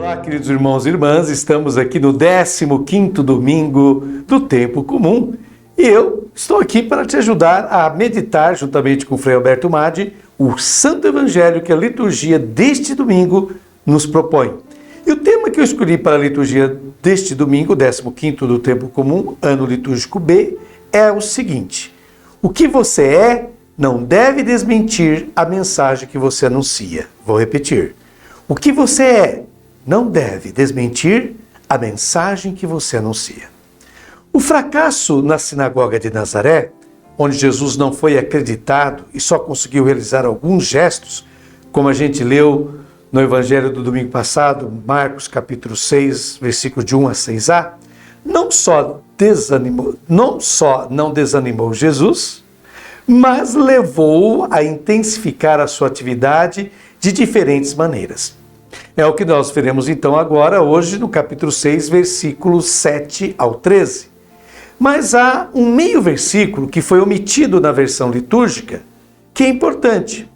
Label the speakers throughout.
Speaker 1: Olá, queridos irmãos e irmãs, estamos aqui no 15º domingo do Tempo Comum e eu estou aqui para te ajudar a meditar, juntamente com o Frei Alberto Madi, o Santo Evangelho que a liturgia deste domingo nos propõe. E o tema que eu escolhi para a liturgia deste domingo, 15º do Tempo Comum, ano litúrgico B, é o seguinte: o que você é não deve desmentir a mensagem que você anuncia. Vou repetir. O que você é não deve desmentir a mensagem que você anuncia. O fracasso na sinagoga de Nazaré, onde Jesus não foi acreditado e só conseguiu realizar alguns gestos, como a gente leu no Evangelho do domingo passado, Marcos capítulo 6, versículo de 1 a 6a, não só não desanimou Jesus, mas levou-o a intensificar a sua atividade de diferentes maneiras. É o que nós veremos então agora, hoje, no capítulo 6, versículos 7 ao 13. Mas há um meio versículo que foi omitido na versão litúrgica, que é importante.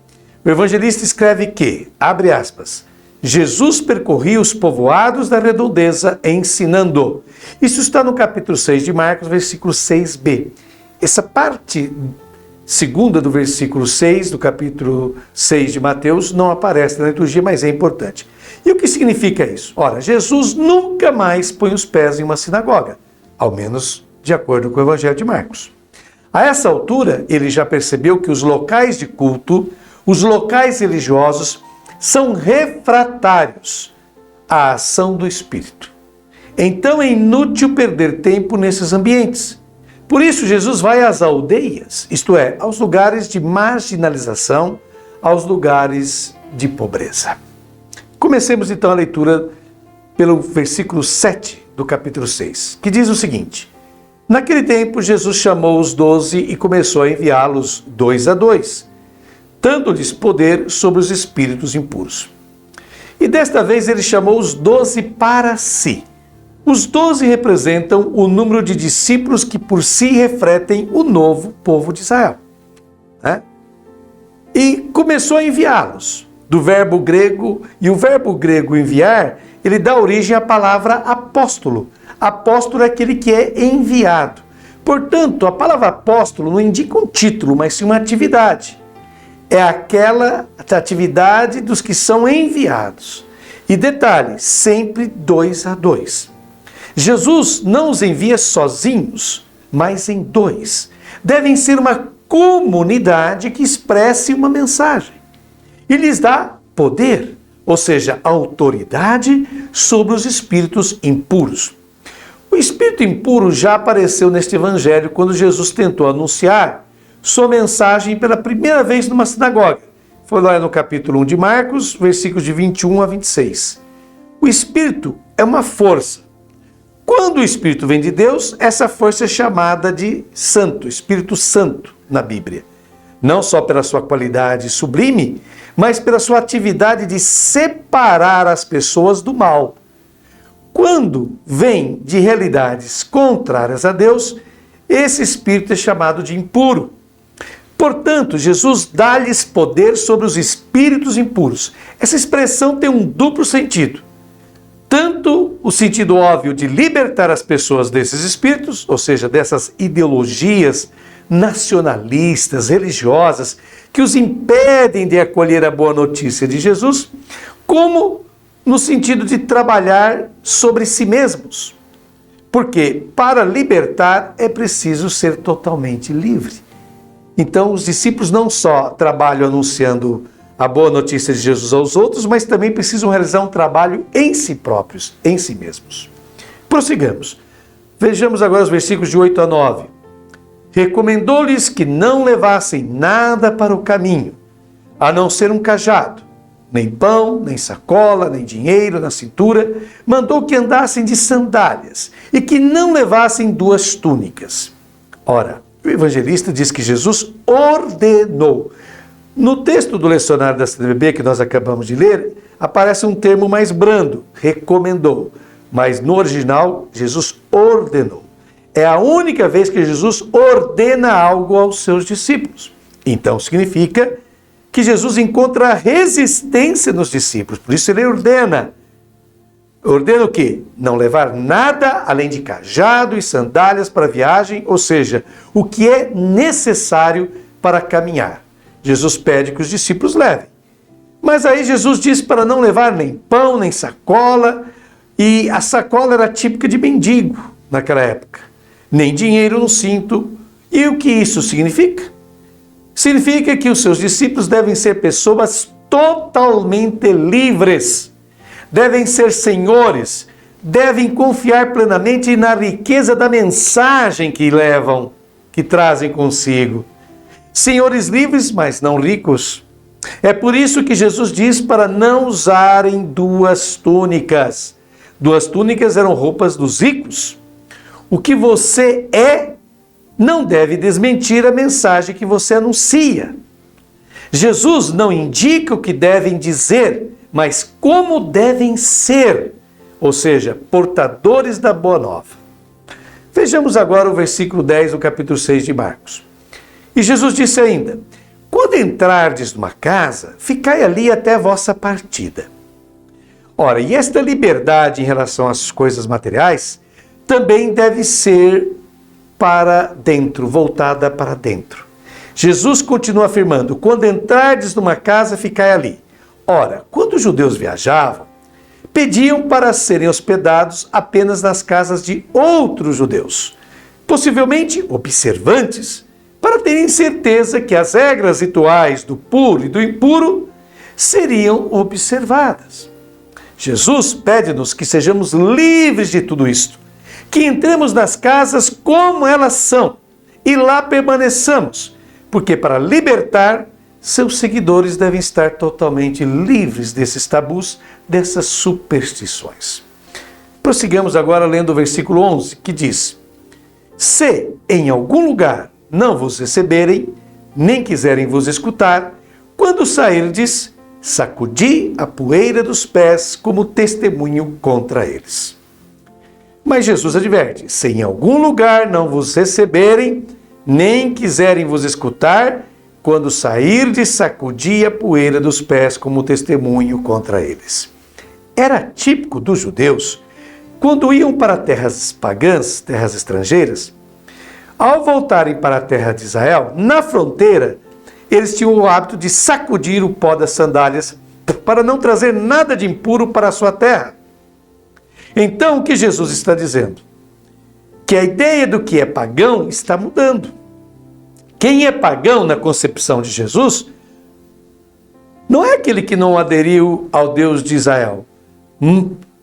Speaker 1: O evangelista escreve que, abre aspas, Jesus percorria os povoados da redondeza ensinando. Isso está no capítulo 6 de Marcos, versículo 6b. Essa parte segunda do versículo 6 do capítulo 6 de Mateus não aparece na liturgia, mas é importante. E o que significa isso? Ora, Jesus nunca mais põe os pés em uma sinagoga, ao menos de acordo com o Evangelho de Marcos. A essa altura, ele já percebeu que os locais de culto, os locais religiosos, são refratários à ação do Espírito. Então é inútil perder tempo nesses ambientes. Por isso, Jesus vai às aldeias, isto é, aos lugares de marginalização, aos lugares de pobreza. Comecemos então a leitura pelo versículo 7 do capítulo 6, que diz o seguinte: naquele tempo, Jesus chamou os 12 e começou a enviá-los 2 a 2, dando-lhes poder sobre os espíritos impuros. E desta vez ele chamou os 12 para si. Os 12 representam o número de discípulos que por si refletem o novo povo de Israel. E começou a enviá-los, do verbo grego, e o verbo grego enviar, ele dá origem à palavra apóstolo. Apóstolo é aquele que é enviado. Portanto, a palavra apóstolo não indica um título, mas sim uma atividade. É aquela atividade dos que são enviados. E detalhe, sempre 2 a 2. Jesus não os envia sozinhos, mas em 2. Devem ser uma comunidade que expresse uma mensagem. E lhes dá poder, ou seja, autoridade sobre os espíritos impuros. O espírito impuro já apareceu neste evangelho quando Jesus tentou anunciar sua mensagem pela primeira vez numa sinagoga. Foi lá no capítulo 1 de Marcos, versículos de 21 a 26. O espírito é uma força. Quando o Espírito vem de Deus, essa força é chamada de Santo, Espírito Santo na Bíblia. Não só pela sua qualidade sublime, mas pela sua atividade de separar as pessoas do mal. Quando vem de realidades contrárias a Deus, esse Espírito é chamado de impuro. Portanto, Jesus dá-lhes poder sobre os espíritos impuros. Essa expressão tem um duplo sentido. Tanto o sentido óbvio de libertar as pessoas desses espíritos, ou seja, dessas ideologias nacionalistas, religiosas, que os impedem de acolher a boa notícia de Jesus, como no sentido de trabalhar sobre si mesmos. Porque para libertar é preciso ser totalmente livre. Então os discípulos não só trabalham anunciando a boa notícia de Jesus aos outros, mas também precisam realizar um trabalho em si próprios, em si mesmos. Prossigamos. Vejamos agora os versículos de 8 a 9. Recomendou-lhes que não levassem nada para o caminho, a não ser um cajado, nem pão, nem sacola, nem dinheiro na cintura. Mandou que andassem de sandálias e que não levassem 2 túnicas. Ora, o evangelista diz que Jesus ordenou. No texto do lecionário da CNBB que nós acabamos de ler, aparece um termo mais brando, recomendou. Mas no original, Jesus ordenou. É a única vez que Jesus ordena algo aos seus discípulos. Então significa que Jesus encontra resistência nos discípulos, por isso ele ordena. Ordena o quê? Não levar nada além de cajado e sandálias para a viagem, ou seja, o que é necessário para caminhar. Jesus pede que os discípulos levem. Mas aí Jesus diz para não levar nem pão, nem sacola, e a sacola era típica de mendigo naquela época. Nem dinheiro no cinto. E o que isso significa? Significa que os seus discípulos devem ser pessoas totalmente livres, devem ser senhores, devem confiar plenamente na riqueza da mensagem que levam, que trazem consigo. Senhores livres, mas não ricos. É por isso que Jesus diz para não usarem duas túnicas. Duas túnicas eram roupas dos ricos. O que você é não deve desmentir a mensagem que você anuncia. Jesus não indica o que devem dizer, mas como devem ser, ou seja, portadores da boa nova. Vejamos agora o versículo 10 do capítulo 6 de Marcos. E Jesus disse ainda: quando entrardes numa casa, ficai ali até a vossa partida. Ora, e esta liberdade em relação às coisas materiais também deve ser para dentro, voltada para dentro. Jesus continua afirmando: quando entrardes numa casa, ficai ali. Ora, quando os judeus viajavam, pediam para serem hospedados apenas nas casas de outros judeus, possivelmente observantes, para terem certeza que as regras rituais do puro e do impuro seriam observadas. Jesus pede-nos que sejamos livres de tudo isto, que entremos nas casas como elas são e lá permaneçamos, porque para libertar, seus seguidores devem estar totalmente livres desses tabus, dessas superstições. Prossigamos agora lendo o versículo 11, que diz: se em algum lugar não vos receberem, nem quiserem vos escutar, quando sairdes, sacudi a poeira dos pés como testemunho contra eles. Mas Jesus adverte: se em algum lugar não vos receberem, nem quiserem vos escutar, quando sairdes, sacudi a poeira dos pés como testemunho contra eles. Era típico dos judeus, quando iam para terras pagãs, terras estrangeiras, ao voltarem para a terra de Israel, na fronteira, eles tinham o hábito de sacudir o pó das sandálias para não trazer nada de impuro para a sua terra. Então, o que Jesus está dizendo? Que a ideia do que é pagão está mudando. Quem é pagão na concepção de Jesus não é aquele que não aderiu ao Deus de Israel,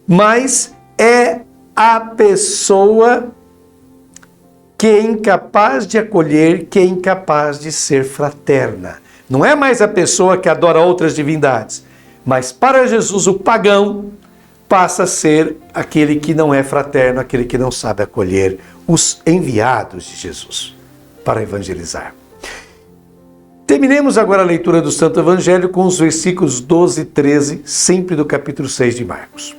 Speaker 1: mas é a pessoa que é incapaz de acolher, que é incapaz de ser fraterna. Não é mais a pessoa que adora outras divindades, mas para Jesus o pagão passa a ser aquele que não é fraterno, aquele que não sabe acolher os enviados de Jesus para evangelizar. Terminemos agora a leitura do Santo Evangelho com os versículos 12 e 13, sempre do capítulo 6 de Marcos.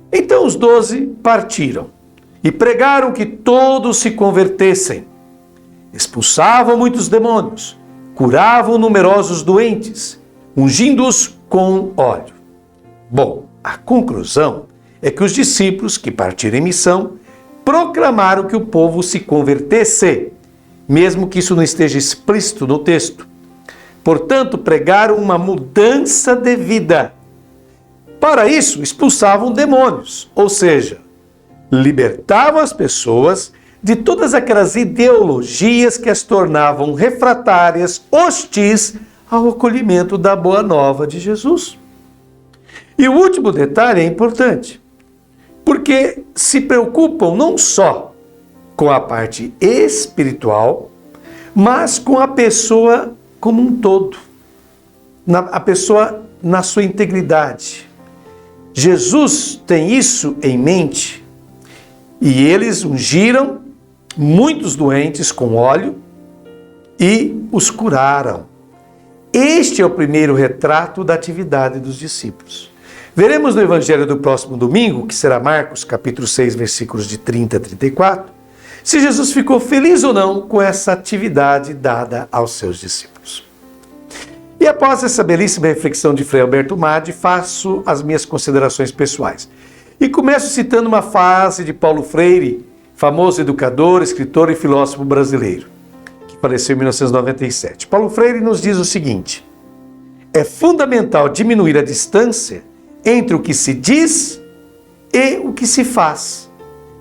Speaker 1: Então os 12 partiram e pregaram que todos se convertessem. Expulsavam muitos demônios, curavam numerosos doentes, ungindo-os com óleo. Bom, a conclusão é que os discípulos que partiram em missão proclamaram que o povo se convertesse, mesmo que isso não esteja explícito no texto. Portanto, pregaram uma mudança de vida. Para isso, expulsavam demônios, ou seja, libertavam as pessoas de todas aquelas ideologias que as tornavam refratárias, hostis ao acolhimento da boa nova de Jesus. E o último detalhe é importante, porque se preocupam não só com a parte espiritual, mas com a pessoa como um todo, a pessoa na sua integridade. Jesus tem isso em mente e eles ungiram muitos doentes com óleo e os curaram. Este é o primeiro retrato da atividade dos discípulos. Veremos no Evangelho do próximo domingo, que será Marcos, capítulo 6, versículos de 30 a 34, se Jesus ficou feliz ou não com essa atividade dada aos seus discípulos. E após essa belíssima reflexão de Frei Alberto Madi, faço as minhas considerações pessoais. E começo citando uma frase de Paulo Freire, famoso educador, escritor e filósofo brasileiro, que faleceu em 1997. Paulo Freire nos diz o seguinte: é fundamental diminuir a distância entre o que se diz e o que se faz,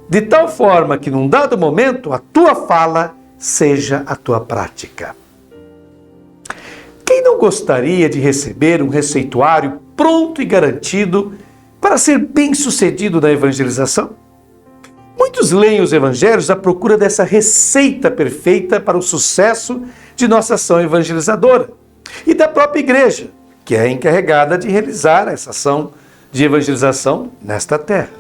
Speaker 1: de tal forma que num dado momento a tua fala seja a tua prática. Quem não gostaria de receber um receituário pronto e garantido para ser bem-sucedido na evangelização? Muitos leem os evangelhos à procura dessa receita perfeita para o sucesso de nossa ação evangelizadora e da própria igreja, que é encarregada de realizar essa ação de evangelização nesta terra.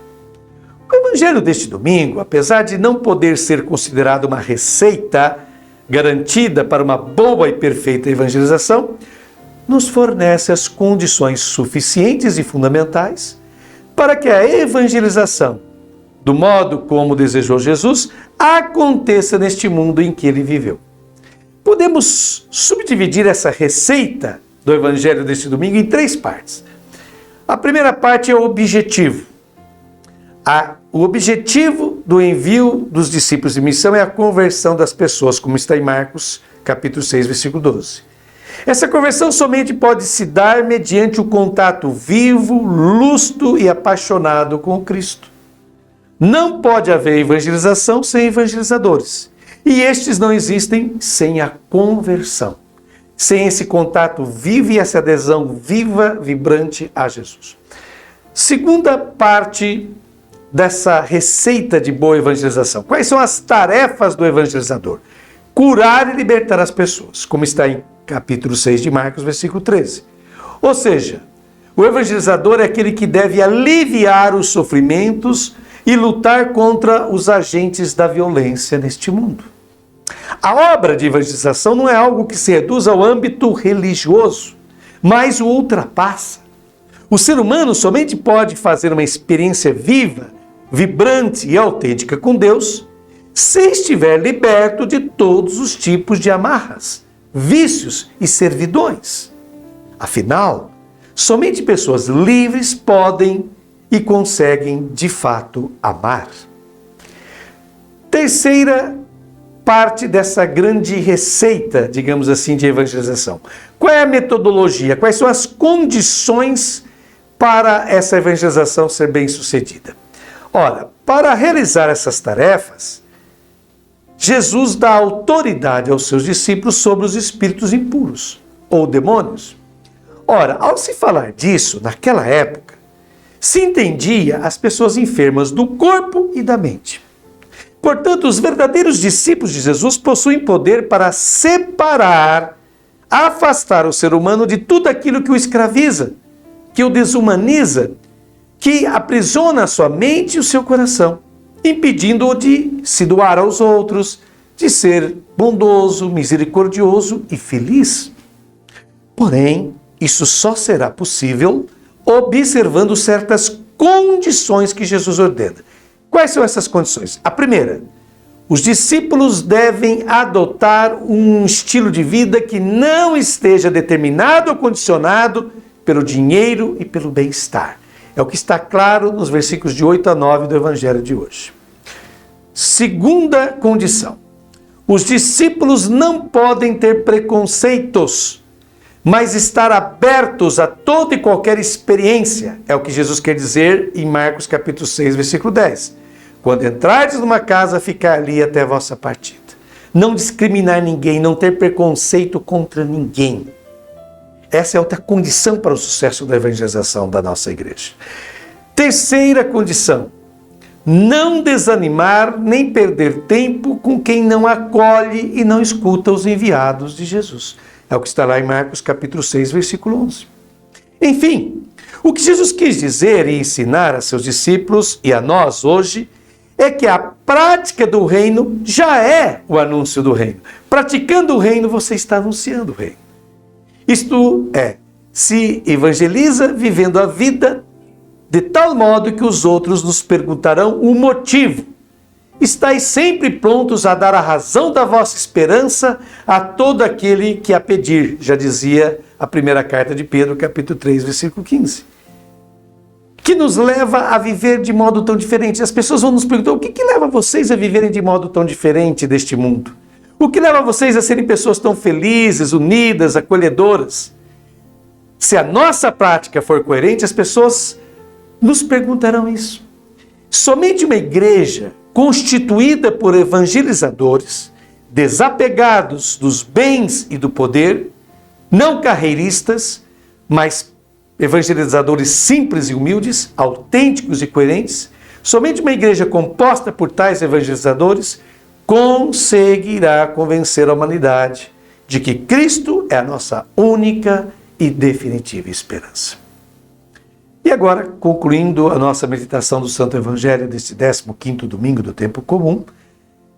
Speaker 1: O evangelho deste domingo, apesar de não poder ser considerado uma receita garantida para uma boa e perfeita evangelização, nos fornece as condições suficientes e fundamentais para que a evangelização, do modo como desejou Jesus, aconteça neste mundo em que ele viveu. Podemos subdividir essa receita do evangelho deste domingo em 3 partes. A primeira parte é o objetivo. O objetivo do envio dos discípulos de missão é a conversão das pessoas, como está em Marcos, capítulo 6, versículo 12. Essa conversão somente pode se dar mediante o contato vivo, lúcido e apaixonado com o Cristo. Não pode haver evangelização sem evangelizadores. E estes não existem sem a conversão, sem esse contato vivo e essa adesão viva, vibrante a Jesus. Segunda parte dessa receita de boa evangelização. Quais são as tarefas do evangelizador? Curar e libertar as pessoas, como está em capítulo 6 de Marcos, versículo 13. Ou seja, o evangelizador é aquele que deve aliviar os sofrimentos e lutar contra os agentes da violência neste mundo. A obra de evangelização não é algo que se reduz ao âmbito religioso, mas o ultrapassa. O ser humano somente pode fazer uma experiência viva, vibrante e autêntica com Deus se estiver liberto de todos os tipos de amarras, vícios e servidões. Afinal, somente pessoas livres podem e conseguem de fato amar. Terceira parte dessa grande receita, digamos assim, de evangelização. Qual é a metodologia? Quais são as condições para essa evangelização ser bem-sucedida? Ora, para realizar essas tarefas, Jesus dá autoridade aos seus discípulos sobre os espíritos impuros, ou demônios. Ora, ao se falar disso, naquela época, se entendia as pessoas enfermas do corpo e da mente. Portanto, os verdadeiros discípulos de Jesus possuem poder para separar, afastar o ser humano de tudo aquilo que o escraviza, que o desumaniza, que aprisiona a sua mente e o seu coração, impedindo-o de se doar aos outros, de ser bondoso, misericordioso e feliz. Porém, isso só será possível observando certas condições que Jesus ordena. Quais são essas condições? A primeira, os discípulos devem adotar um estilo de vida que não esteja determinado ou condicionado pelo dinheiro e pelo bem-estar. É o que está claro nos versículos de 8 a 9 do Evangelho de hoje. Segunda condição, os discípulos não podem ter preconceitos, mas estar abertos a toda e qualquer experiência. É o que Jesus quer dizer em Marcos capítulo 6, versículo 10. Quando entrardes numa casa, ficar ali até a vossa partida. Não discriminar ninguém, não ter preconceito contra ninguém. Essa é outra condição para o sucesso da evangelização da nossa igreja. Terceira condição, não desanimar nem perder tempo com quem não acolhe e não escuta os enviados de Jesus. É o que está lá em Marcos capítulo 6, versículo 11. Enfim, o que Jesus quis dizer e ensinar a seus discípulos e a nós hoje é que a prática do reino já é o anúncio do reino. Praticando o reino, você está anunciando o reino. Isto é, se evangeliza vivendo a vida de tal modo que os outros nos perguntarão o motivo. Estais sempre prontos a dar a razão da vossa esperança a todo aquele que a pedir, já dizia a primeira carta de Pedro, capítulo 3, versículo 15. que nos leva a viver de modo tão diferente? As pessoas vão nos perguntar, o que leva vocês a viverem de modo tão diferente deste mundo? O que leva vocês a serem pessoas tão felizes, unidas, acolhedoras? Se a nossa prática for coerente, as pessoas nos perguntarão isso. Somente uma igreja constituída por evangelizadores, desapegados dos bens e do poder, não carreiristas, mas evangelizadores simples e humildes, autênticos e coerentes, somente uma igreja composta por tais evangelizadores conseguirá convencer a humanidade de que Cristo é a nossa única e definitiva esperança. E agora, concluindo a nossa meditação do Santo Evangelho deste 15º domingo do tempo comum,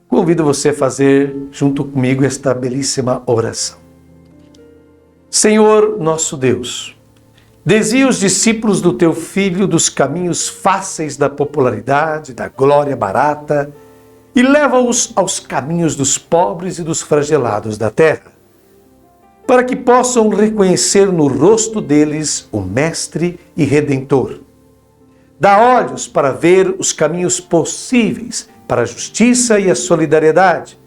Speaker 1: convido você a fazer junto comigo esta belíssima oração. Senhor nosso Deus, desvia os discípulos do teu Filho dos caminhos fáceis da popularidade, da glória barata, e leva-os aos caminhos dos pobres e dos flagelados da terra, para que possam reconhecer no rosto deles o Mestre e Redentor. Dá olhos para ver os caminhos possíveis para a justiça e a solidariedade,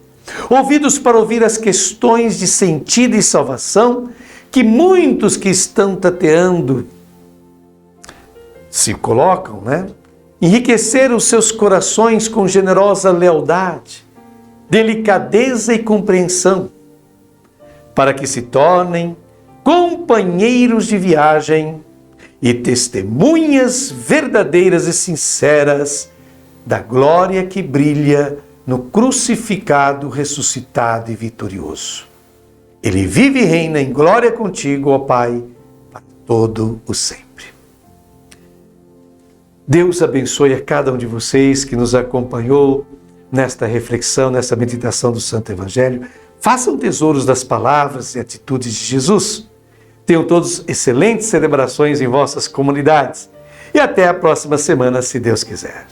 Speaker 1: ouvidos para ouvir as questões de sentido e salvação que muitos que estão tateando se colocam, Enriquecer os seus corações com generosa lealdade, delicadeza e compreensão, para que se tornem companheiros de viagem e testemunhas verdadeiras e sinceras da glória que brilha no crucificado, ressuscitado e vitorioso. Ele vive e reina em glória contigo, ó Pai, para todo o sempre. Deus abençoe a cada um de vocês que nos acompanhou nesta reflexão, nessa meditação do Santo Evangelho. Façam tesouros das palavras e atitudes de Jesus. Tenham todos excelentes celebrações em vossas comunidades. E até a próxima semana, se Deus quiser.